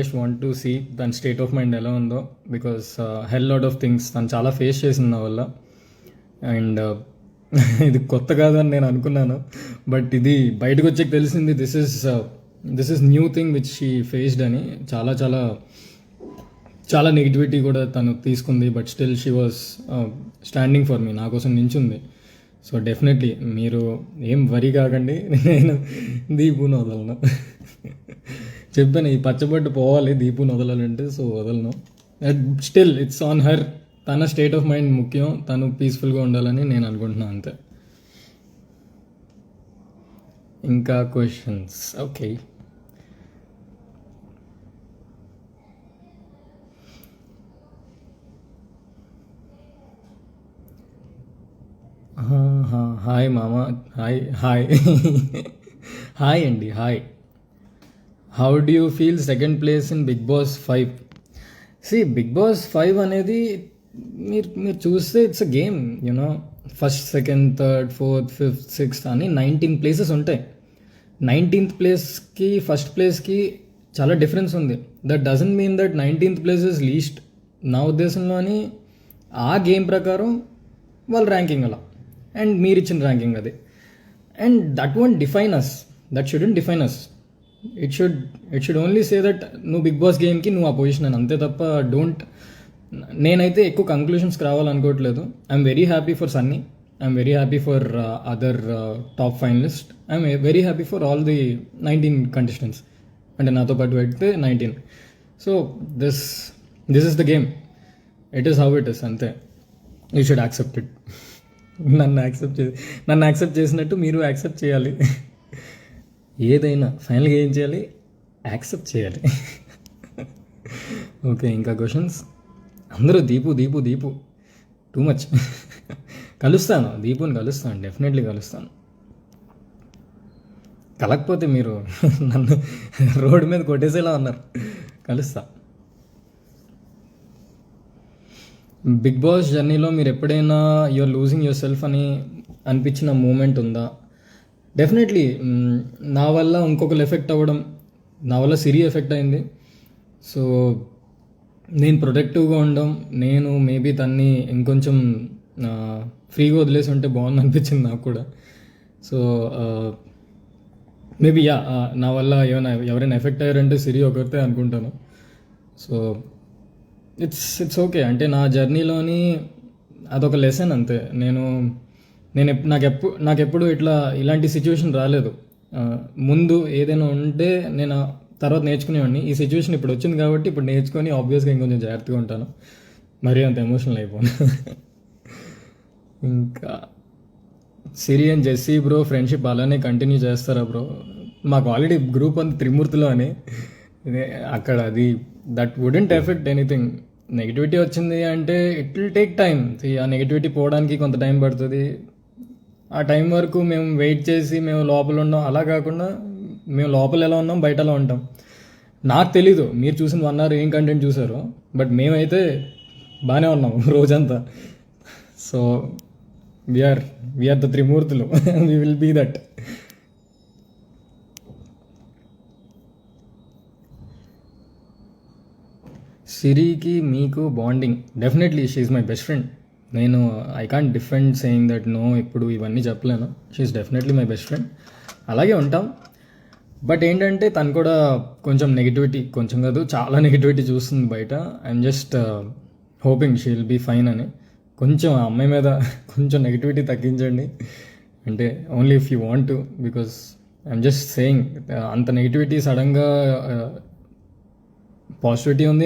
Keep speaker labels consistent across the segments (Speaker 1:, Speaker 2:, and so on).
Speaker 1: Just want to see దాని state of mind ఎలా ఉందో, because hell lot of things తను చాలా ఫేస్ చేసింది నా వల్ల. అండ్ ఇది కొత్త కాదని నేను అనుకున్నాను, బట్ ఇది బయటకు వచ్చాక తెలిసింది this is new thing which she faced అని. చాలా చాలా చాలా నెగిటివిటీ కూడా తను తీసుకుంది, but still she was standing for me, నా కోసం నించుంది. సో డెఫినెట్లీ మీరు ఏం వరీ కాకండి, నేను దీపుని వదలను. చెప్పాను ఈ పచ్చబొట్టు పోవాలి దీపుని వదలాలంటే, సో వదలను. స్టిల్ ఇట్స్ ఆన్ హర్, తన స్టేట్ ఆఫ్ మైండ్ ముఖ్యం, తను పీస్ఫుల్గా ఉండాలని నేను అనుకుంటున్నాను అంతే. ఇంకా క్వశ్చన్స్? ఓకే, హాయ్ మామ. Hi hi. హాయ్ అండి, hi. How do you feel second place in Bigg Boss 5? Bigg Boss 5 అనేది మీరు మీరు చూస్తే it's a game, you know. First, second, third, fourth, fifth, sixth అని 19 ప్లేసెస్ ఉంటాయి. 19th ప్లేస్కి ఫస్ట్ ప్లేస్కి చాలా డిఫరెన్స్ ఉంది. That doesn't mean that 19th place is least. నా ఉద్దేశంలోని ఆ గేమ్ ప్రకారం వాళ్ళ ర్యాంకింగ్ అలా, అండ్ మీరు ఇచ్చిన ర్యాంకింగ్ అది. And that won't define us, that shouldn't define us. It should only say that నువ్వు బిగ్ బాస్ గేమ్కి నువ్వు ఆ పొజిషన్ అని, అంతే తప్ప డోంట్. నేనైతే ఎక్కువ కంక్లూషన్స్కి రావాలనుకోవట్లేదు. I'm very happy for Sunny, I'm very happy for other top finalist, I'm very happy for all the 19 contestants, అంటే నాతో పాటు పెడితే 19. So this is the game, it is how it is, అంతే. You should accept it. నన్ను accept చేసినట్టు మీరు accept చేయాలి. ఏదైనా ఫైనల్గా ఏం చేయాలి? యాక్సెప్ట్ చేయాలి. ఓకే, ఇంకా క్వశ్చన్స్? అందరూ దీపు దీపు దీపు టూ మచ్. కలుస్తాను, దీపుని కలుస్తాను, డెఫినెట్లీ కలుస్తాను. కలకపోతే మీరు నన్ను రోడ్డు మీద కొట్టేసేలా ఉన్నారు. కలుస్తా. బిగ్ బాస్ జర్నీలో మీరు ఎప్పుడైనా యూఆర్ లూజింగ్ యువర్ సెల్ఫ్ అని అనిపించిన మూమెంట్ ఉందా? డెఫినెట్లీ. నా వల్ల ఇంకొకరు ఎఫెక్ట్ అవ్వడం, నా వల్ల సిరి ఎఫెక్ట్ అయింది. సో నేను ప్రొటెక్టివ్గా ఉండడం, నేను మేబీ తన్ని ఇంకొంచెం ఫ్రీగా వదిలేసి ఉంటే బాగుంది అనిపించింది నాకు కూడా. సో మేబీ నా వల్ల ఎవరైనా ఎఫెక్ట్ అయ్యారంటే సిరి ఒకరితే అనుకుంటాను. So it's okay. అంటే నా జర్నీలోని అదొక లెసన్ అంతే. నాకెప్పుడు ఇలాంటి సిచ్యువేషన్ రాలేదు. ముందు ఏదైనా ఉంటే నేను తర్వాత నేర్చుకునేవాడిని. ఈ సిచ్యువేషన్ ఇప్పుడు వచ్చింది కాబట్టి ఇప్పుడు నేర్చుకొని ఆబ్వియస్గా ఇంకొంచెం జాగ్రత్తగా ఉంటాను, మరీ అంత ఎమోషనల్ అయిపోను. ఇంకా సిరి అండ్ జెస్సీ బ్రో ఫ్రెండ్షిప్ అలానే కంటిన్యూ చేస్తారా బ్రో? మాకు ఆల్రెడీ గ్రూప్ అంతా త్రిమూర్తిలో అని, అక్కడ అది that wouldn't effect anything. Negativity వచ్చింది అంటే ఇట్ విల్ టేక్ టైం. ఆ నెగిటివిటీ పోవడానికి కొంత టైం పడుతుంది. ఆ టైం వరకు మేము వెయిట్ చేసి మేము లోపల ఉన్నాం, అలా కాకుండా మేము లోపల ఎలా ఉన్నాం బయట ఎలా ఉంటాం. నాకు తెలీదు మీరు చూసిన 1 hour ఏం కంటెంట్ చూసారో, బట్ మేమైతే బాగానే ఉన్నాం రోజంతా. సో వీఆర్ ద త్రిమూర్తులు. We will be that. సిరికి మీకు bonding? Definitely she is my best friend. నేను I can't defend saying that no, ఇప్పుడు ఇవన్నీ చెప్పలేను. She is definitely my best friend. అలాగే ఉంటాం. బట్ ఏంటంటే తను కూడా కొంచెం నెగిటివిటీ, కొంచెం కాదు చాలా నెగిటివిటీ చూస్తుంది బయట. I'm just hoping she will be fine అని. కొంచెం ఆ అమ్మాయి మీద కొంచెం నెగిటివిటీ తగ్గించండి. అంటే only if you want to, because I'm just saying అంత నెగిటివిటీ సడన్గా పాజిటివిటీ ఉంది,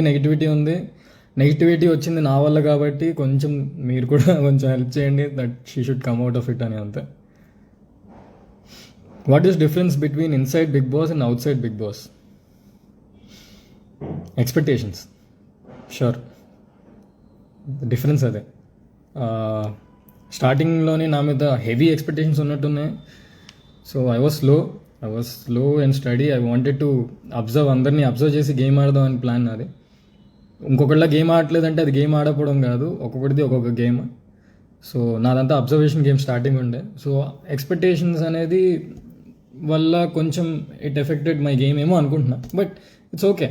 Speaker 1: నెగిటివిటీ వచ్చింది నా వల్ల కాబట్టి కొంచెం మీరు కూడా కొంచెం హెల్ప్ చేయండి, that she should come out of it అని అంతే. What is difference between inside Bigg Boss and outside Bigg Boss? Expectations, sure difference అదే. స్టార్టింగ్లోనే నా మీద హెవీ ఎక్స్పెక్టేషన్స్ ఉన్నట్టున్నాయి. So I was slow and steady. I wanted to అందరినీ observe చేసి game ఆడదాం అని ప్లాన్ నాది. ఇంకొకళ్ళ గేమ్ ఆడలేదంటే అది గేమ్ ఆడకపోవడం కాదు, ఒక్కొక్కటిది ఒక్కొక్క గేమ్. సో నాదంతా అబ్జర్వేషన్ గేమ్ స్టార్టింగ్ ఉండే. సో ఎక్స్పెక్టేషన్స్ అనేది వల్ల కొంచెం ఇట్ ఎఫెక్టెడ్ మై గేమ్ ఏమో అనుకుంటున్నా. బట్ ఇట్స్ ఓకే,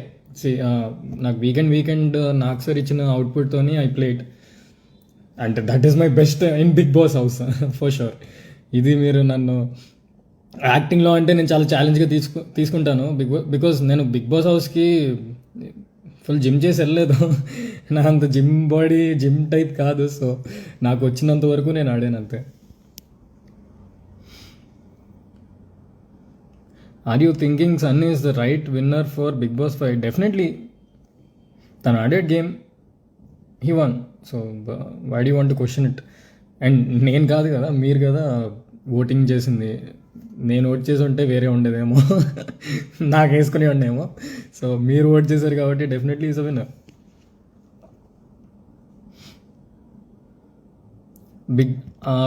Speaker 1: నాకు వీకెండ్ నాకు సార్ ఇచ్చిన అవుట్పుట్తోని ఐ ప్లేడ్. అంటే that is my best in Bigg Boss house for sure. ఇది మీరు నన్ను యాక్టింగ్లో అంటే నేను చాలా ఛాలెంజ్గా తీసుకుంటాను బికాజ్ నేను బిగ్ బాస్ హౌస్కి ఫుల్ జిమ్ చేసి వెళ్ళలేదు. నా అంత జిమ్ బాడీ జిమ్ టైప్ కాదు. సో నాకు వచ్చినంత వరకు నేను ఆడాను అంతే. Are you thinking Sunny is the right winner for Bigg Boss 5? Definitely తను ఆడే game he won. So why do want to question it? And నేను కాదు కదా, మీరు కదా ఓటింగ్ చేసింది. నేను ఓట్ చేసి ఉంటే వేరే ఉండేదేమో, నాకు వేసుకుని ఉండేమో. సో మీరు ఓట్ చేశారు కాబట్టి definitely is a winner.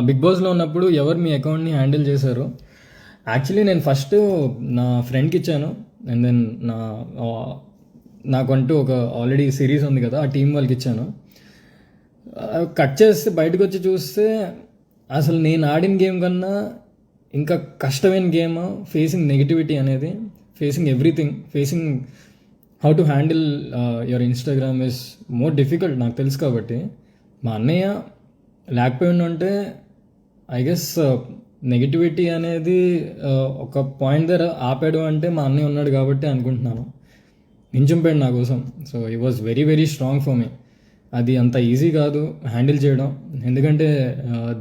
Speaker 1: Bigg బాస్లో ఉన్నప్పుడు ఎవరు మీ అకౌంట్ని హ్యాండిల్ చేశారు? యాక్చువల్లీ నేను ఫస్ట్ నా ఫ్రెండ్కి ఇచ్చాను. అండ్ దెన్ నాకంటూ ఒక ఆల్రెడీ సిరీస్ ఉంది కదా, ఆ టీం వాళ్ళకి ఇచ్చాను. కట్ చేస్తే బయటకు వచ్చి చూస్తే అసలు నేను ఆడిన గేమ్ కన్నా ఇంకా కష్టమైన గేమ్ ఫేసింగ్ నెగిటివిటీ అనేది, facing everything, facing how to handle your Instagram is more difficult. నాకు తెలుసు కాబట్టి. మా అన్నయ్య లేకపోయి ఉంటే ఐ గెస్ నెగిటివిటీ అనేది ఒక పాయింట్ దగ్గర ఆపాడు అంటే మా అన్నయ్య ఉన్నాడు కాబట్టి అనుకుంటున్నాను. నించుంపాడు నా కోసం. సో ఈ was very very strong for me. అది అంత ఈజీ కాదు హ్యాండిల్ చేయడం. ఎందుకంటే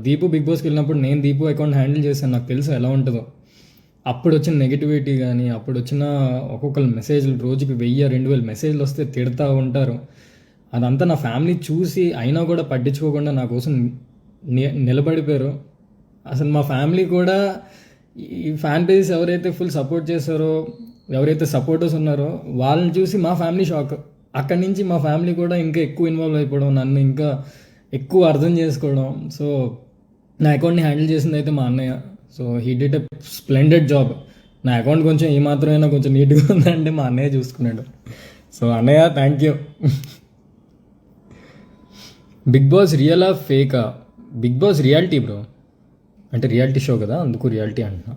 Speaker 1: దీపు బిగ్ బాస్కి వెళ్ళినప్పుడు నేను దీపు అకౌంట్ హ్యాండిల్ చేశాను. నాకు తెలుసు ఎలా ఉంటుందో. అప్పుడు వచ్చిన నెగిటివిటీ కానీ, అప్పుడు వచ్చిన ఒక్కొక్కరు మెసేజ్లు, రోజుకి 1000-2000 మెసేజ్లు వస్తే తిడతా ఉంటారు. అదంతా నా ఫ్యామిలీ చూసి అయినా కూడా పట్టించుకోకుండా నా కోసం నిలబడిపోయారు. అసలు మా ఫ్యామిలీ కూడా ఈ ఫ్యాన్ పేజెస్ ఎవరైతే ఫుల్ సపోర్ట్ చేస్తారో, ఎవరైతే సపోర్టర్స్ ఉన్నారో వాళ్ళని చూసి మా ఫ్యామిలీ షాక్. అక్కడి నుంచి మా ఫ్యామిలీ కూడా ఇంకా ఎక్కువ ఇన్వాల్వ్ అయిపోవడం, నన్ను ఇంకా ఎక్కువ అర్థం చేసుకోవడం. సో నా అకౌంట్ని హ్యాండిల్ చేసింది అయితే మా అన్నయ్య. So he did a splendid job. నా అకౌంట్ కొంచెం ఏమాత్రమైనా కొంచెం నీట్గా ఉందంటే మా అన్నయ్య చూసుకున్నాడు. సో అన్నయ్య థ్యాంక్ యూ. బిగ్ బాస్ రియలా ఫేకా? Bigg Boss reality bro. అంటే రియాలిటీ షో కదా, అందుకు రియాలిటీ అంటున్నా.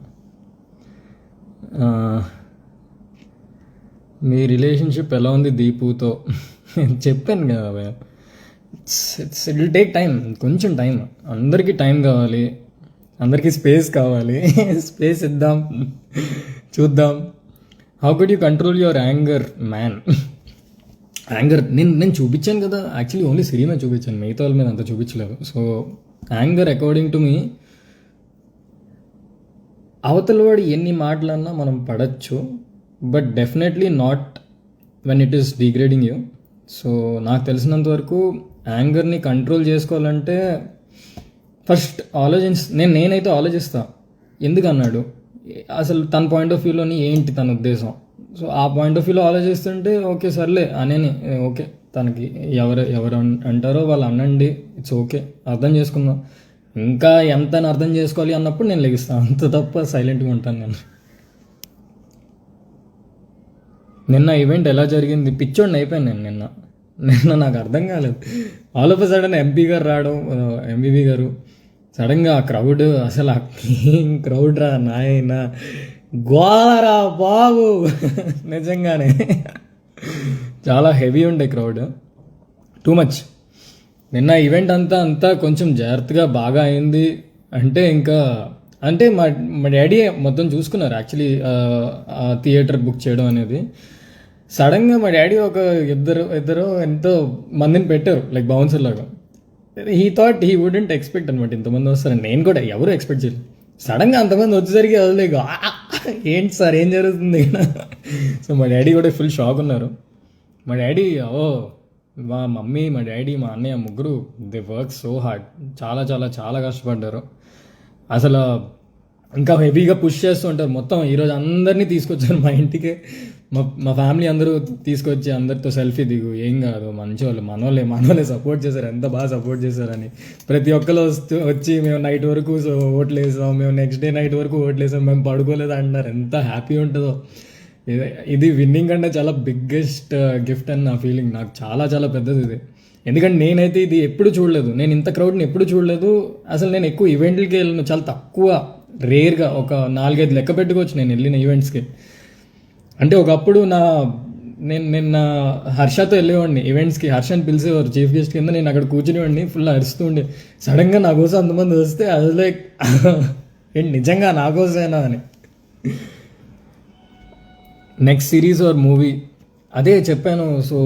Speaker 1: మీ రిలేషన్షిప్ ఎలా ఉంది దీపుతో? చెప్పాను కదా, it's it will take time, కొంచెం టైం. అందరికీ టైం కావాలి, అందరికీ స్పేస్ కావాలి. స్పేస్ ఇద్దాం, చూద్దాం. How could you control your anger man? Anger నేను చూపించాను కదా, యాక్చువల్లీ ఓన్లీ సిరీ మీద చూపించాను, మిగతా వాళ్ళ మీద అంత చూపించలేదు. So anger according to me, అవతల వాడు ఎన్ని మాటలన్నా మనం పడచ్చు, but definitely not when it is degrading you. So నాకు తెలిసినంత వరకు యాంగర్ని కంట్రోల్ చేసుకోవాలంటే ఫస్ట్ నేనైతే ఆలోచిస్తా, ఎందుకు అన్నాడు, అసలు తన పాయింట్ ఆఫ్ వ్యూలోని ఏంటి తన ఉద్దేశం. సో ఆ పాయింట్ ఆఫ్ వ్యూలో ఆలోచిస్తుంటే ఓకే సర్లే అనేని, ఓకే తనకి ఎవరు అంటారో వాళ్ళు అనండి, ఇట్స్ ఓకే, అర్థం చేసుకుందాం. ఇంకా ఎంత అర్థం చేసుకోవాలి అన్నప్పుడు నేను లెగిస్తాను, అంత తప్ప సైలెంట్గా ఉంటాను నేను. నిన్న ఈవెంట్ ఎలా జరిగింది? పిచ్చోడిని అయిపోయాను నేను నిన్న నాకు అర్థం కాలేదు. All of a sudden MP గారు రావడం, ఎంబీబీ గారు సడన్గా ఆ క్రౌడ్, అసలు ఆ క్రౌడ్ రా నాయన, గోలరా బాబు. నిజంగానే చాలా హెవీ ఉండే క్రౌడ్, టూ మచ్. నిన్న ఈవెంట్ అంతా కొంచెం జాగ్రత్తగా బాగా అయింది. అంటే మా డాడీ మొత్తం చూసుకున్నారు యాక్చువల్లీ థియేటర్ బుక్ చేయడం అనేది. సడన్గా మా డాడీ ఒక ఇద్దరు ఎంతో మందిని పెట్టారు, లైక్ బౌన్సర్ లాగా. He thought he wouldn't expect అనమాట ఇంతమంది వస్తారని. నేను కూడా ఎవరు ఎక్స్పెక్ట్ చేయలేదు. సడన్గా అంతమంది వచ్చేసరికి వదిలేదు, ఏంటి సార్ ఏం జరుగుతుంది. సో మా డాడీ కూడా ఫుల్ షాక్ ఉన్నారు. మా డాడీ మా మమ్మీ, మా డాడీ, మా అన్నయ్య ముగ్గురు దే వర్క్ సో హార్డ్, చాలా చాలా చాలా కష్టపడ్డారు. అసలు ఇంకా హెవీగా పుష్ చేస్తూ ఉంటారు. మొత్తం ఈరోజు అందరినీ తీసుకొచ్చారు మా ఇంటికి. మా ఫ్యామిలీ అందరూ తీసుకొచ్చి అందరితో సెల్ఫీ దిగు, ఏం కాదు మంచోళ్ళు, మనోళ్ళే సపోర్ట్ చేశారు, ఎంత బాగా సపోర్ట్ చేశారని. ప్రతి ఒక్కరు వచ్చి మేము నైట్ వరకు ఓట్లు వేసాం, మేము నెక్స్ట్ డే నైట్ వరకు ఓట్లు వేసాం, మేము పడుకోలేదు అంటున్నారు. ఎంత హ్యాపీ ఉంటుందో. ఇది విన్నింగ్ అంటే చాలా బిగ్గెస్ట్ గిఫ్ట్ అని నా ఫీలింగ్. నాకు చాలా చాలా పెద్దది ఇది. ఎందుకంటే నేనైతే ఇది ఎప్పుడు చూడలేదు, నేను ఇంత క్రౌడ్ని ఎప్పుడు చూడలేదు. అసలు నేను ఎక్కువ ఈవెంట్లకి వెళ్ళను, చాలా తక్కువ, రేర్గా ఒక 4-5 లెక్క పెట్టుకోవచ్చు నేను వెళ్ళిన ఈవెంట్స్కి. అంటే ఒకప్పుడు నా నేను నిన్న హర్షతో వెళ్ళేవాడిని ఈవెంట్స్కి. హర్షని పిలిచేవారు చీఫ్ గెస్ట్ కింద, నేను అక్కడ కూర్చునేవాడిని, ఫుల్ అరుస్తూ ఉండే. సడన్గా నా కోసం అంతమంది వస్తే అది లైక్ ఏంటి నిజంగా నా కోసమేనా అని. నెక్స్ట్ సిరీస్ ఆర్ మూవీ అదే చెప్పాను. సో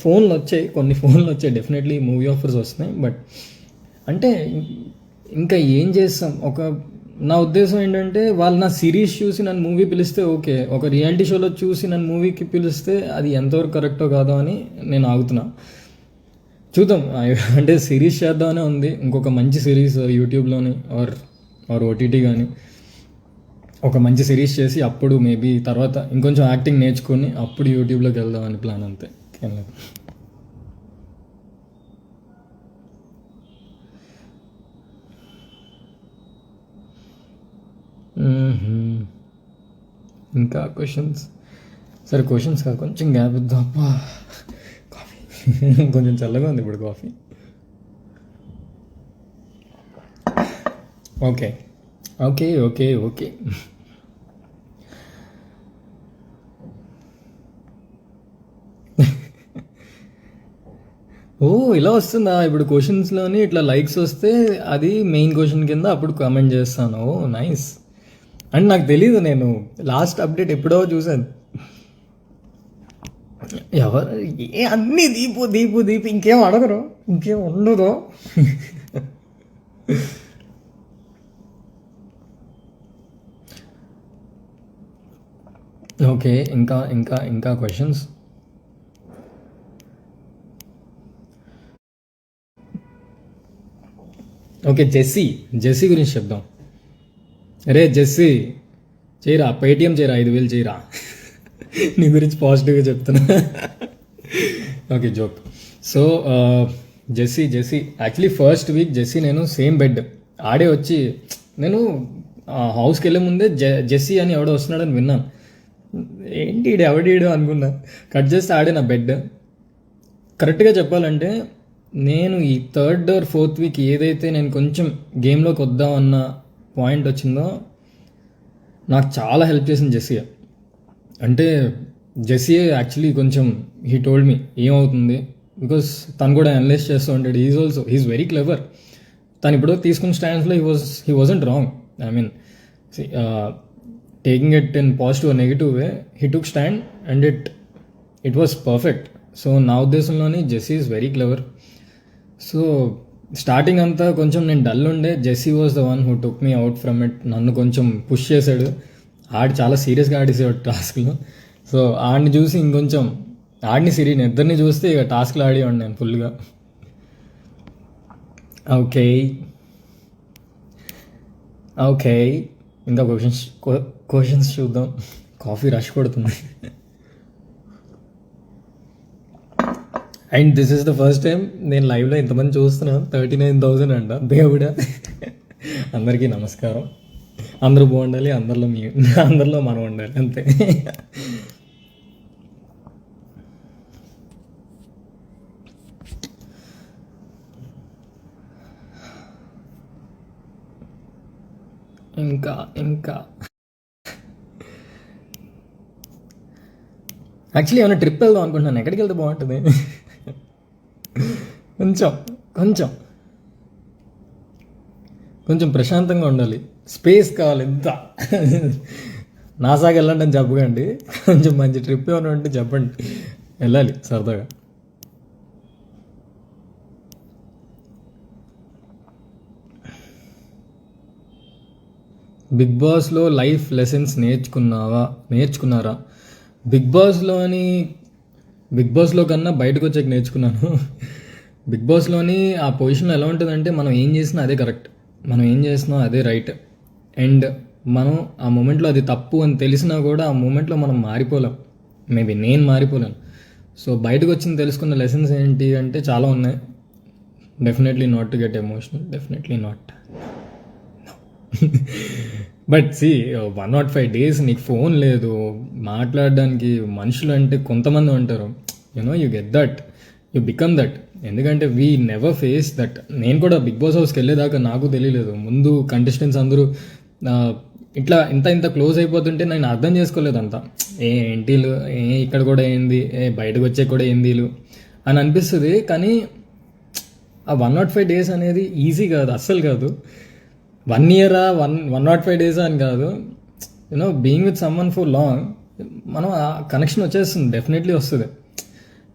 Speaker 1: ఫోన్లు వచ్చాయి, కొన్ని ఫోన్లు వచ్చాయి, డెఫినెట్లీ మూవీ ఆఫర్స్ వస్తున్నాయి. బట్ అంటే ఇంకా ఏం చేస్తాం. నా ఉద్దేశం ఏంటంటే వాళ్ళు నా సిరీస్ చూసి నన్ను మూవీ పిలిస్తే ఓకే, ఒక రియాలిటీ షోలో చూసి నన్ను మూవీకి పిలిస్తే అది ఎంతవరకు కరెక్టో కాదో అని నేను ఆగుతున్నా. చూద్దాం. అంటే సిరీస్ చేద్దామనే ఉంది, ఇంకొక మంచి సిరీస్ యూట్యూబ్లోని ఆర్ ఓటీటీ కానీ ఒక మంచి సిరీస్ చేసి అప్పుడు మేబీ తర్వాత ఇంకొంచెం యాక్టింగ్ నేర్చుకొని అప్పుడు యూట్యూబ్లోకి వెళ్దామని ప్లాన్, అంతే. ఇంకా క్వశ్చన్స్, సరే క్వశ్చన్స్ కాదు, కొంచెం గ్యాప్ ఇద్దాం. అబ్బా కాఫీ కొంచెం చల్లగా ఉంది ఇప్పుడు coffee. Okay okay okay okay oh ఇలా వస్తుందా ఇప్పుడు క్వశ్చన్స్లోని ఇట్లా లైక్స్ వస్తే అది మెయిన్ క్వశ్చన్ కింద అప్పుడు కామెంట్ చేస్తాను. ఓ నైస్. అండ్ నాకు తెలీదు, నేను లాస్ట్ అప్డేట్ ఎప్పుడో చూసాను. ఎవరు అన్నీ దీపు దీపు దీపు ఇంకేం అడగరు, ఇంకేం ఉండదు. ఓకే ఇంకా ఇంకా ఇంకా క్వశ్చన్స్. ఓకే జెస్సీ గురించి చెప్దాం. అరే జెస్సీ చేయరా, పేటిఎం చేయరా, 5,000 చేయరా. నీ గురించి పాజిటివ్గా చెప్తున్నా. Okay joke. So Jessie actually first week Jessie నేను సేమ్ బెడ్ ఆడే వచ్చి, నేను హౌస్కి వెళ్ళే ముందే జెస్సీ అని ఎవడో వస్తున్నాడని విన్నాను. ఏంటి ఎవడీడు అనుకున్నా. కట్ చేస్తే ఆడే నా బెడ్. కరెక్ట్గా చెప్పాలంటే నేను ఈ థర్డ్ ఆర్ ఫోర్త్ వీక్ ఏదైతే నేను కొంచెం గేమ్లోకి వద్దామన్న పాయింట్ వచ్చిందో నాకు చాలా హెల్ప్ చేసింది జెస్సీ. అంటే జెస్సీ యాక్చువల్లీ కొంచెం హీ టోల్డ్ మీ ఏమవుతుంది, బికాస్ తను కూడా అనలైజ్ చేస్తూ ఉంటాడు. He is very clever. తను ఇప్పుడు తీసుకున్న స్టాండ్స్లో he wasn't wrong. I mean taking it in positive negative way, he took stand and it was perfect. So నా ఉద్దేశంలోని Jessie is very clever. So starting అంతా కొంచెం నేను డల్ ఉండే, Jessie was the one who took me out from it. నన్ను కొంచెం push చేశాడు. చాలా సీరియస్గా ఆడేసేవాడు టాస్క్లో. సో ఆడిని చూసి ఇంకొంచెం సిరీని ఇద్దరిని చూస్తే ఇక టాస్క్లు ఆడేవాడిని నేను ఫుల్గా. ఓకే ఓకే ఇంకా క్వశ్చన్స్ చూద్దాం. కాఫీ రష్ కొడుతుంది. And this is the first time నేను లైవ్లో ఇంతమంది చూస్తున్నాను. 39,000 అంట. దేవుడా. అందరికీ నమస్కారం. అందరూ బాగుండాలి, అందరిలో మనం ఉండాలి, అంతే. ఇంకా యాక్చువల్లీ ఏమైనా ట్రిప్ వెళ్దాం అనుకుంటున్నాను. ఎక్కడికి వెళ్తే బాగుంటుంది? కొంచెం ప్రశాంతంగా ఉండాలి, స్పేస్ కావాలి. ఎంత నాసాకి వెళ్ళండి అని చెప్పకండి, కొంచెం మంచి ట్రిప్ ఏమైనా ఉంటే చెప్పండి, వెళ్ళాలి సరదాగా. బిగ్ బాస్లో లైఫ్ లెసన్స్ నేర్చుకున్నారా? బిగ్ బాస్లో కన్నా బయటకు వచ్చాక నేర్చుకున్నాను. బిగ్ బాస్లోని ఆ పొజిషన్లో ఎలా ఉంటుందంటే మనం ఏం చేసినా అదే కరెక్ట్, మనం ఏం చేసినా అదే రైట్. అండ్ మనం ఆ మూమెంట్లో అది తప్పు అని తెలిసినా కూడా ఆ మూమెంట్లో మనం మారిపోలేం. మేబీ నేను మారిపోలేను. సో బయటకు వచ్చింది తెలుసుకున్న లెసన్స్ ఏంటి అంటే చాలా ఉన్నాయి. Definitely not to get emotional, definitely not. But see 105 days నీకు ఫోన్ లేదు, మాట్లాడడానికి మనుషులు అంటే కొంతమంది ఉంటారు. You get that, you become that. ఎందుకంటే వీ నెవర్ ఫేస్ దట్. నేను కూడా బిగ్ బాస్ హౌస్కి వెళ్ళేదాకా నాకు తెలియలేదు. ముందు కంటెస్టెంట్స్ అందరూ ఇట్లా ఇంత ఇంత క్లోజ్ అయిపోతుంటే నేను అర్థం చేసుకోలేదు అంత. ఏంటి వీళ్ళు, ఇక్కడ కూడా ఏంది, బయటకు వచ్చే కూడా ఏంది వీళ్ళు అని అనిపిస్తుంది. కానీ ఆ 105 డేస్ అనేది ఈజీ కాదు, అస్సలు కాదు. 1 year 105 డేస్ అని కాదు. Being with someone for long మనం ఆ కనెక్షన్ వచ్చేస్తుంది, డెఫినెట్లీ వస్తుంది.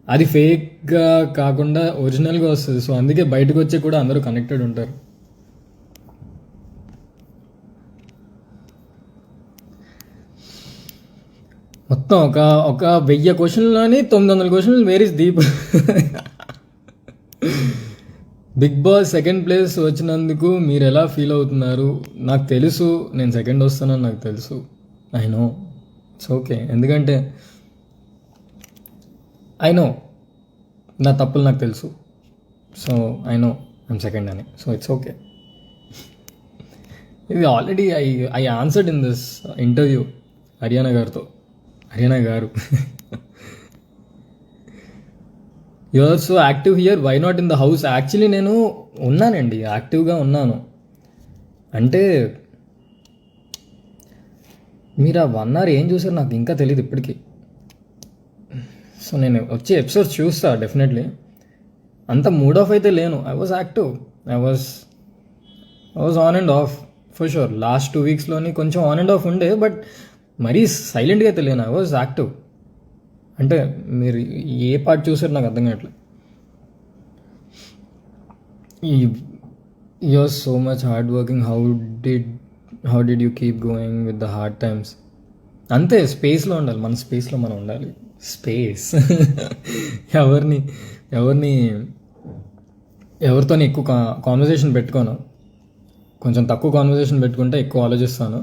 Speaker 1: అది ఫేక్గా కాకుండా ఒరిజినల్గా వస్తుంది. సో అందుకే బయటకు వచ్చి కూడా అందరూ కనెక్టెడ్ ఉంటారు. మొత్తం ఒక 1000 క్వశ్చన్లోని 900 క్వశ్చన్లు where is Deep. Bigg Boss second place వచ్చినందుకు మీరు ఎలా ఫీల్ అవుతున్నారు? నాకు తెలుసు నేను సెకండ్ వస్తానని నాకు తెలుసు. I know, it's okay. ఎందుకంటే ఐ నో నా తప్పులు నాకు తెలుసు. So I know I'm second అని. So it's okay. ఇది already I answered in this interview Haryana గారు. You are so active here, why not in the house? Actually నేను ఉన్నానండి, యాక్టివ్గా ఉన్నాను. అంటే మీరు ఆ 1 hour ఏం చూసారు నాకు ఇంకా తెలియదు ఇప్పటికీ. సో నేను వచ్చే ఎపిసోడ్స్ చూస్తా డెఫినెట్లీ. అంత మూడ్ ఆఫ్ అయితే లేను. I was active, I was on and off for sure. Last 2 weeksలోని కొంచెం ఆన్ అండ్ ఆఫ్ ఉండే, బట్ మరీ సైలెంట్గా అయితే లేను. I was active. అంటే మీరు ఏ పార్ట్ చూసారు నాకు అర్థం కావట్లేదు. You are so much hard working, how did you keep going with the hard times? అంతే, స్పేస్లో ఉండాలి, మన స్పేస్లో మనం ఉండాలి. స్పేస్ ఎవరితో ఎక్కువ కాన్వర్జేషన్ పెట్టుకోను. కొంచెం తక్కువ కాన్వర్జేషన్ పెట్టుకుంటే ఎక్కువ ఆలోచిస్తాను.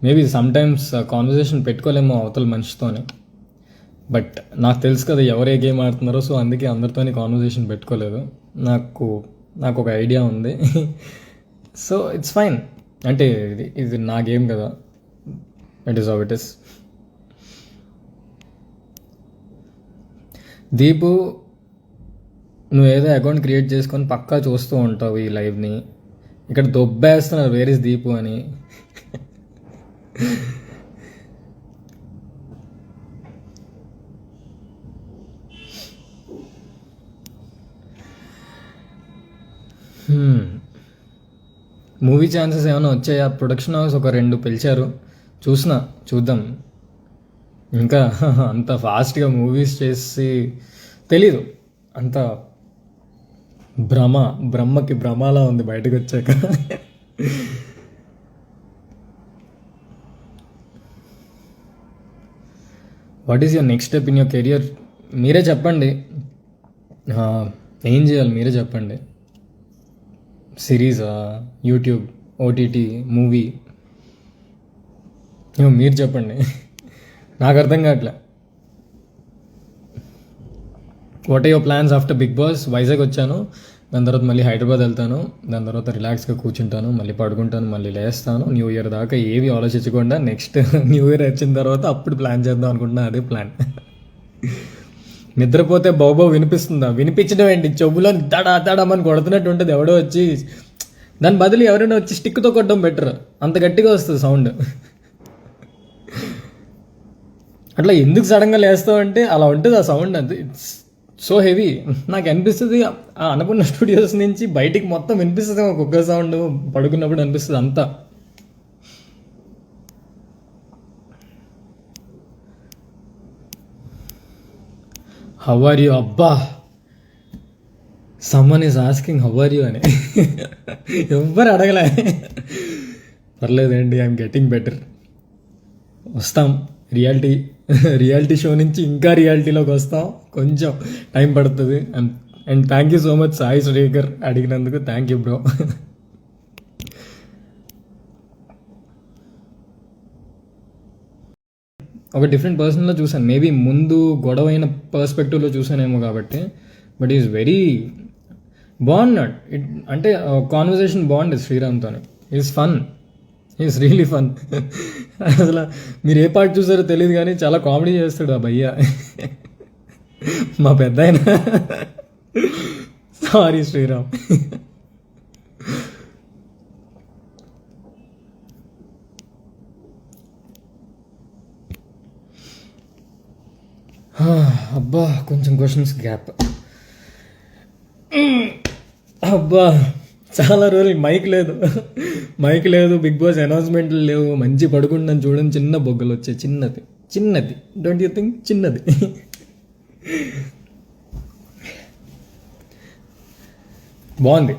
Speaker 1: మేబీ సమ్టైమ్స్ కాన్వర్జేషన్ పెట్టుకోలేమో అవతల మనిషితోని. బట్ నాకు తెలుసు కదా ఎవరు ఏ గేమ్ ఆడుతున్నారో. సో అందుకే అందరితోని కాన్వర్జేషన్ పెట్టుకోలేదు. నాకు ఒక ఐడియా ఉంది. So it's fine. అంటే ఇది నా గేమ్ కదా, it is how it is. Deepu, నువ్వు ఏదో అకౌంట్ క్రియేట్ చేసుకొని పక్కా చూస్తూ ఉంటావు ఈ లైవ్ని. ఇక్కడ దొబ్బేస్తున్నారు వేర్ ఇస్ దీపు అని. మూవీ ఛాన్సెస్ ఏమైనా వచ్చాయా? ప్రొడక్షన్ హౌస్ ఒక 2 పిలిచారు, చూద్దాం. ఇంకా అంత ఫాస్ట్గా మూవీస్ చేసి తెలీదు. అంత బ్రహ్మకి భ్రమలా ఉంది బయటకు వచ్చాక. What is your next step in your career? మీరే చెప్పండి. ఏం చేయాలి మీరే చెప్పండి. సిరీసా, యూట్యూబ్, ఓటీటీ, మూవీ? మీరు చెప్పండి, నాకు అర్థం కావట్లే. What are your plans after Bigg Boss? Vizag వచ్చాను, దాని తర్వాత మళ్ళీ హైదరాబాద్ వెళ్తాను, దాని తర్వాత రిలాక్స్గా కూర్చుంటాను, మళ్ళీ పడుకుంటాను, మళ్ళీ లేస్తాను. న్యూ ఇయర్ దాకా ఏవి ఆలోచించకుండా నెక్స్ట్ న్యూ ఇయర్ వచ్చిన తర్వాత అప్పుడు ప్లాన్ చేద్దాం అనుకుంటున్నా. అదే ప్లాన్. నిద్రపోతే బాబో వినిపిస్తుందా? వినిపించడం ఏంటి, చెవులో దడామని కొడుతున్నట్టు ఉంటుంది. ఎవడో వచ్చి దాని బదులు ఎవరైనా వచ్చి స్టిక్తో కొట్టడం బెటర్, అంత గట్టిగా వస్తుంది సౌండ్. అట్లా ఎందుకు సడన్గా లేస్తావు అంటే అలా ఉంటుంది ఆ సౌండ్. అంతే, ఇట్స్ సో హెవీ. నాకు అనిపిస్తుంది ఆ అన్నపూర్ణ స్టూడియోస్ నుంచి బయటికి మొత్తం వినిపిస్తుంది ఒక్కొక్క సౌండ్. పడుకున్నప్పుడు అనిపిస్తుంది అంతా. How are you? అబ్బా, someone is asking how are you అని. ఎవ్వరు అడగలే. పర్లేదండి, ఐఎమ్ గెటింగ్ బెటర్. వస్తాం రియాలిటీ షో నుంచి ఇంకా రియాలిటీలోకి వస్తాం. కొంచెం టైం పడుతుంది. And thank you so much Sai Srikar అడిగినందుకు. Thank you bro. ఒక డిఫరెంట్ పర్సన్లో చూసాను. మేబీ ముందు గొడవ అయిన పర్స్పెక్టివ్లో చూసానేమో కాబట్టి. బట్ ఈజ్ వెరీ బాగున్నాడు. అంటే కాన్వర్జేషన్ బాగుండేది శ్రీరామ్తో. Is fun, is really fun. అసలు మీరు ఏ పార్ట్ చూసారో తెలియదు కానీ చాలా కామెడీ చేస్తాడు ఆ భయ్య. మా పెద్ద ఆయన. సారీ శ్రీరామ్. అబ్బా కొంచెం క్వశ్చన్స్ గ్యాప్. అబ్బా చాలా రోజులు మైక్ లేదు, బిగ్ బాస్ అనౌన్స్మెంట్లు లేవు, మంచి పడుకుంటాను చూడండి, చిన్న బొగ్గలు వచ్చాయి, చిన్నది డోంట్ యూ థింక్ చిన్నది. బాగుంది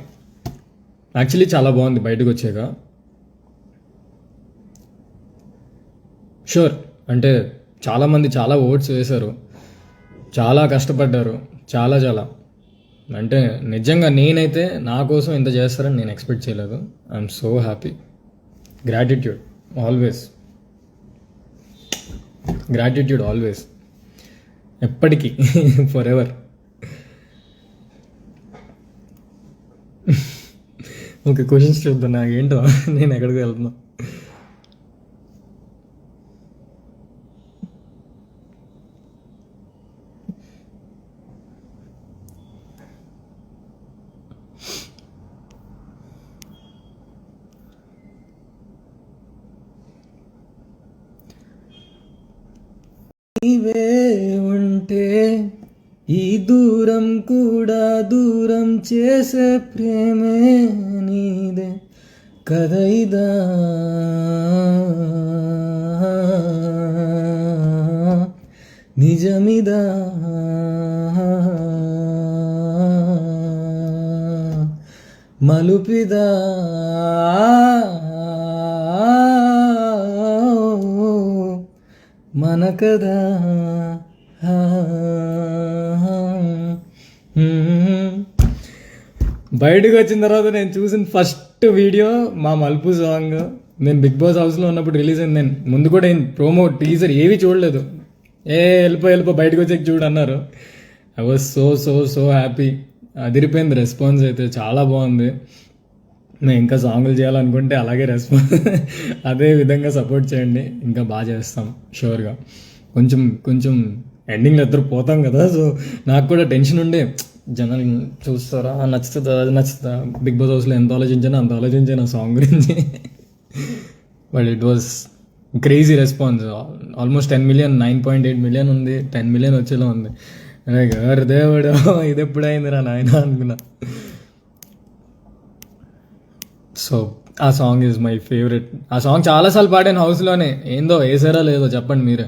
Speaker 1: యాక్చువల్లీ, చాలా బాగుంది బయటకు వచ్చాక. షూర్ అంటే చాలామంది చాలా ఓట్స్ వేశారు, చాలా కష్టపడ్డారు, చాలా అంటే నిజంగా నేనైతే నా కోసం ఇంత చేస్తారని నేను ఎక్స్పెక్ట్ చేయలేదు. I'm so happy. Gratitude always, ఎప్పటికీ, ఫర్ ఎవర్. ఓకే క్వశ్చన్స్ చూద్దాం. నాకేంటో నేను ఎక్కడికి వెళ్తున్నా. నీవే ఉంటే ఈ దూరం కూడా దూరం చేసే ప్రేమే నీదే కదైదా, నిజమిదా, మలుపిదా, మన కదా. బయటకు వచ్చిన తర్వాత నేను చూసిన ఫస్ట్ వీడియో మా మలుపు సాంగ్. నేను బిగ్ బాస్ హౌస్లో ఉన్నప్పుడు రిలీజ్ అయింది. నేను ముందు కూడా ప్రోమో టీజర్ ఏవి చూడలేదు. వెళ్ళిపో బయటకు వచ్చాక చూడు అన్నారు. I was so happy. అదిరిపోయింది రెస్పాన్స్ అయితే, చాలా బాగుంది. మేము ఇంకా సాంగులు చేయాలనుకుంటే అలాగే అదే విధంగా సపోర్ట్ చేయండి, ఇంకా బాగా చేస్తాం షూర్గా. కొంచెం ఎండింగ్లో ఇద్దరు పోతాం కదా, సో నాకు కూడా టెన్షన్ ఉండే, జనాలు చూస్తారా, నచ్చుతుందా. బిగ్ బాస్ హౌస్లో ఎంత ఆలోచించాను ఆ సాంగ్ గురించి. But it was crazy response. Almost 10 million, 9.8 million ఉంది, 10 million వచ్చేలా ఉంది. అరే గారు దేవుడు, ఇది ఎప్పుడైందిరా నాయన అనుకున్నా. సో ఆ సాంగ్ ఈజ్ మై ఫేవరెట్. ఆ సాంగ్ చాలాసార్లు పాడాను హౌస్లోనే. ఏందో వేసారా లేదో చెప్పండి మీరే.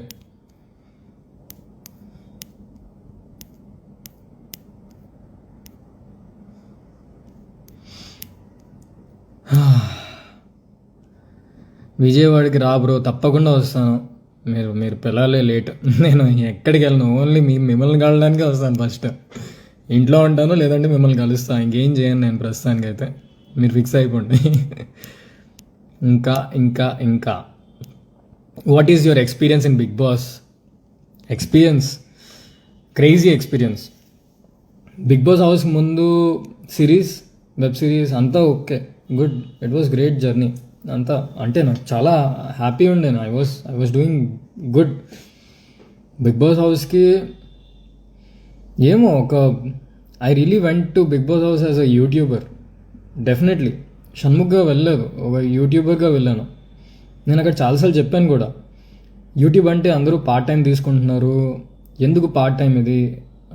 Speaker 1: విజయవాడకి రా బ్రో, తప్పకుండా వస్తాను. మీరు పిల్లలే లేట్, నేను ఎక్కడికి వెళ్ళను, ఓన్లీ మిమ్మల్ని కలడానికే వస్తాను. ఫస్ట్ ఇంట్లో ఉంటాను, లేదంటే మిమ్మల్ని కలుస్తాను. ఇంకేం చేయను నేను ప్రస్తుతానికైతే, మీరు ఫిక్స్ అయిపోండి. ఇంకా what is your experience in Bigg Boss? Crazy experience. Bigg Boss house ముందు వెబ్ సిరీస్ అంతా okay, good. It was great journey అంతా. అంటే నాకు చాలా హ్యాపీ ఉండే. I was doing good. Bigg Boss హౌస్కి ఏమో I really went to Bigg Boss house as a YouTuber. Definitely షణ్ముఖ్గా వెళ్ళలేదు, ఒక యూట్యూబర్గా వెళ్ళాను. నేను అక్కడ చాలాసార్లు చెప్పాను కూడా, యూట్యూబ్ అంటే అందరూ పార్ట్ టైం తీసుకుంటున్నారు, ఎందుకు పార్ట్ టైం ఇది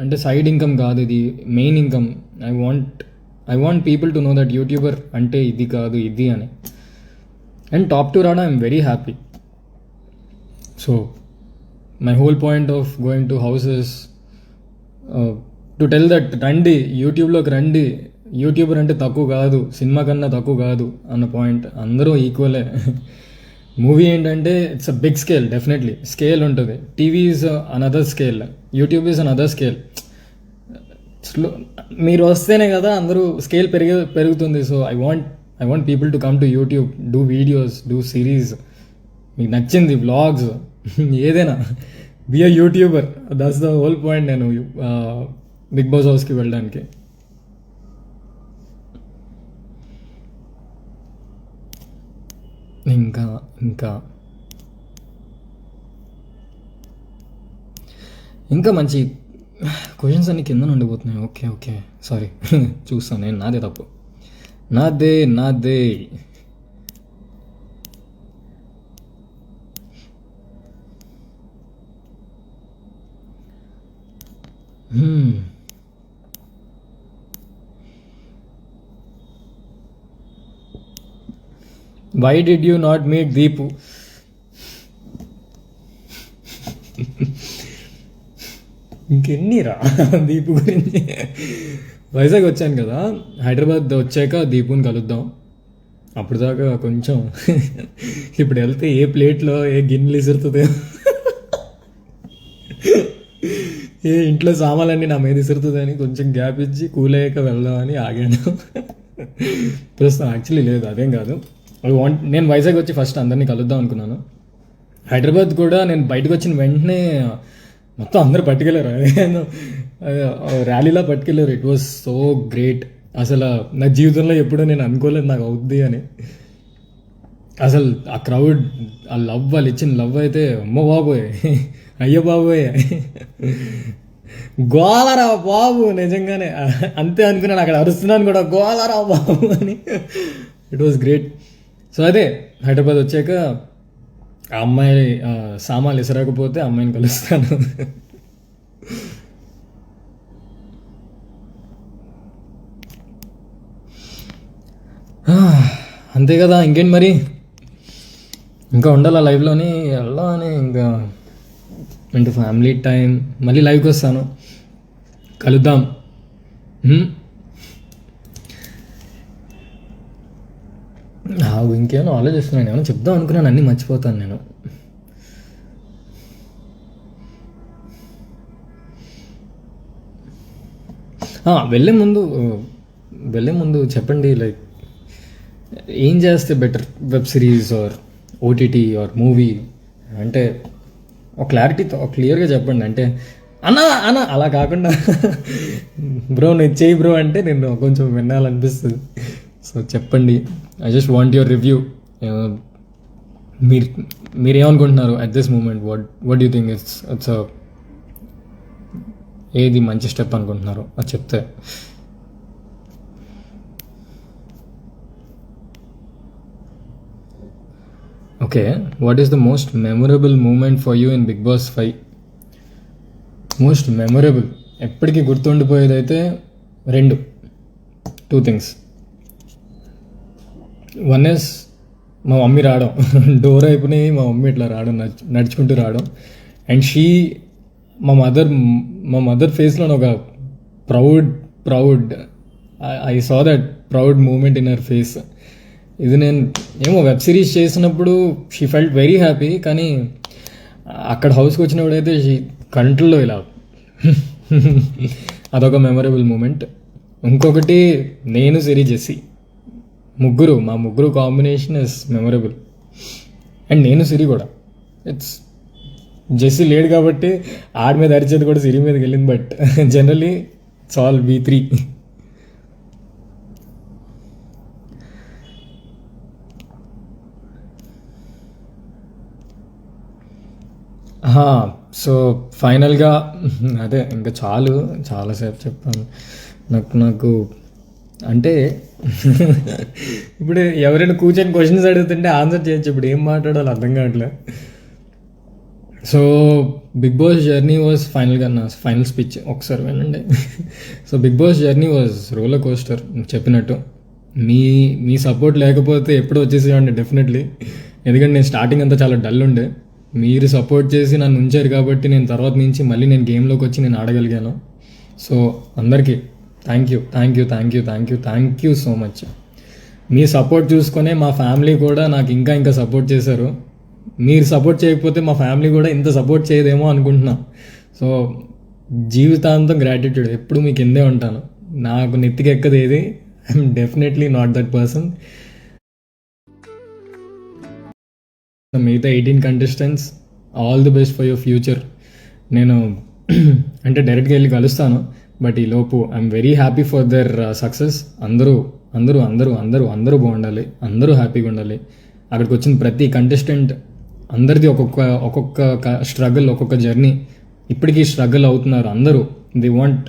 Speaker 1: అంటే, సైడ్ ఇన్కమ్ కాదు ఇది, main income. I want people to know that YouTuber అంటే ఇది కాదు ఇది అని. అండ్ టాప్ 2 రావడం I'm very happy. So my whole point of going to houses to tell that రండి, యూట్యూబ్లోకి రండి, యూట్యూబర్ అంటే తక్కువ కాదు, సినిమా కన్నా తక్కువ కాదు అన్న పాయింట్. అందరూ ఈక్వలే. మూవీ ఏంటంటే it's a big scale, definitely scale ఉంటుంది. TV is another scale, YouTube is another scale. మీరు వస్తేనే కదా అందరూ స్కేల్ పెరుగుతుంది. So I want people to come to YouTube, do videos, do series, మీకు నచ్చింది వ్లాగ్స్, ఏదైనా, be a YouTuber. That's the whole point నేను బిగ్ బాస్ హౌస్కి వెళ్ళడానికి. ఇంకా మంచి క్వశ్చన్స్ అన్ని కింద ఉండిపోతున్నాయి. ఓకే సారీ, చూస్తాను నేను. నాదే తప్పు, నాదే. Why did you not meet Deepu? ఇంకెన్ని రా దీపు గురించి. వైజాగ్ వచ్చాను కదా, హైదరాబాద్ వచ్చాక దీపుని కలుద్దాం. అప్పుడు దాకా కొంచెం ఇప్పుడు వెళ్తే ఏ ప్లేట్లో ఏ గిన్నెలు ఇసురుతుందో, ఏ ఇంట్లో సామాన్లన్నీ నా మీద ఇసురుతుందని కొంచెం గ్యాప్ ఇచ్చి కూల్ అయ్యాక వెళ్దామని ఆగాను. ప్రస్తుతం యాక్చువల్లీ లేదు, అదేం కాదు. నేను వైజాగ్ వచ్చి ఫస్ట్ అందరినీ కలుద్దాం అనుకున్నాను. హైదరాబాద్ కూడా నేను బయటకు వచ్చిన వెంటనే మొత్తం అందరూ పట్టుకెళ్ళారు, ర్యాలీలా పట్టుకెళ్ళారు. It was so great. అసలు నా జీవితంలో ఎప్పుడూ నేను అనుకోలేదు నాకు అవుద్ది అని. అసలు ఆ క్రౌడ్, ఆ లవ్, వాళ్ళు ఇచ్చిన లవ్ అయితే అమ్మ బాబోయ్, అయ్యో బాబోయ్, గోలరా బాబు, నిజంగానే అంతే అనుకున్నాను. అక్కడ అరుస్తున్నాను కూడా, గోలరా బాబు అని. It was great. సో అదే హైదరాబాద్ వచ్చాక ఆ అమ్మాయి సామాన్లు ఇసరకపోతే అమ్మాయిని కలుస్తాను. అంతే కదా, ఇంకేంటి మరి, ఇంకా ఉండాలి ఆ లైవ్లోని ఎలా అని. ఇంకా అంటే ఫ్యామిలీ టైం, మళ్ళీ లైవ్కి వస్తాను, కలుద్దాం. ఇంకేమో ఆలోచిస్తున్నాను, ఏమైనా చెప్దాం అనుకున్నాను, అన్నీ మర్చిపోతాను నేను. వెళ్ళే ముందు చెప్పండి, లైక్ ఏం చేస్తే better, web series or OTT or movie, అంటే ఒక క్లారిటీతో క్లియర్గా చెప్పండి. అంటే అన్న అలా కాకుండా బ్రో నువ్వు చేయి బ్రో అంటే నేను కొంచెం వినాలనిపిస్తుంది. సో చెప్పండి, I just want your review. మీరేమనుకుంటున్నారు at this moment? What you think it's ఏది మంచి స్టెప్ అనుకుంటున్నారు అది చెప్తే. Okay, what is the most memorable moment for you in Bigg Boss 5? Most memorable, ఎప్పటికీ గుర్తుండిపోయేది అయితే టూ థింగ్స్. వన్ ఇస్ మా మమ్మీ రావడం, డోర్ అయిపోయినాయి, మా మమ్మీ ఇట్లా రావడం, నడుచుకుంటూ రావడం. అండ్ మా మదర్ ఫేస్లో ఒక proud I saw that proud moment in her face. ఇది నేను ఏమో వెబ్ సిరీస్ చేసినప్పుడు షీ ఫెల్ట్ వెరీ హ్యాపీ, కానీ అక్కడ హౌస్కి వచ్చినప్పుడైతే షీ కంట్రోల్లో ఇలా అదొక మెమరబుల్ మూమెంట్. ఇంకొకటి నేను సిరి జెస్సీ మా ముగ్గురు కాంబినేషన్ ఇస్ మెమరబుల్. అండ్ నేను సిరి కూడా, ఇట్స్ జెస్సీ లేడు కాబట్టి ఆడి మీద అరిచేది కూడా సిరి మీదకి వెళ్ళింది. But generally it's all V3. So ఫైనల్గా అదే, ఇంకా చాలాసేపు చెప్పాను. నాకు అంటే ఇప్పుడు ఎవరైనా కూర్చొని క్వశ్చన్స్ అడుగుతుంటే ఆన్సర్ చేయొచ్చు, ఇప్పుడు ఏం మాట్లాడాలో అర్థం కావట్లేదు. So Bigg Boss journey was ఫైనల్గా నా ఫైనల్ స్పీచ్ ఒకసారి వినండి. So Bigg Boss journey was roller coaster చెప్పినట్టు. మీ సపోర్ట్ లేకపోతే ఎప్పుడు వచ్చేసేవాడిని డెఫినెట్లీ, ఎందుకంటే నేను స్టార్టింగ్ అంతా చాలా డల్ ఉండే. మీరు సపోర్ట్ చేసి నన్ను ఉంచారు కాబట్టి నేను తర్వాత నుంచి మళ్ళీ నేను గేమ్లోకి వచ్చి నేను ఆడగలిగాను. సో అందరికీ థ్యాంక్ యూ సో మచ్. మీ సపోర్ట్ చూసుకొనే మా ఫ్యామిలీ కూడా నాకు ఇంకా సపోర్ట్ చేశారు. మీరు సపోర్ట్ చేయకపోతే మా ఫ్యామిలీ కూడా ఇంత సపోర్ట్ చేయదేమో అనుకుంటున్నా. సో జీవితాంతం గ్రాటిట్యూడ్, ఎప్పుడు మీ కిందే ఉంటాను. నాకు నెత్తికెక్కదు ఏది, I'm definitely not that person. మిగతా 18 contestants, all the best for your future. నేను అంటే డైరెక్ట్గా వెళ్ళి కలుస్తాను, బట్ ఈ లోపు I'm very happy for their success. అందరూ బాగుండాలి, అందరూ హ్యాపీగా ఉండాలి. అక్కడికి వచ్చిన ప్రతి కంటెస్టెంట్ అందరిది ఒక్కొక్క స్ట్రగుల్, ఒక్కొక్క జర్నీ. ఇప్పటికీ స్ట్రగుల్ అవుతున్నారు అందరూ. They want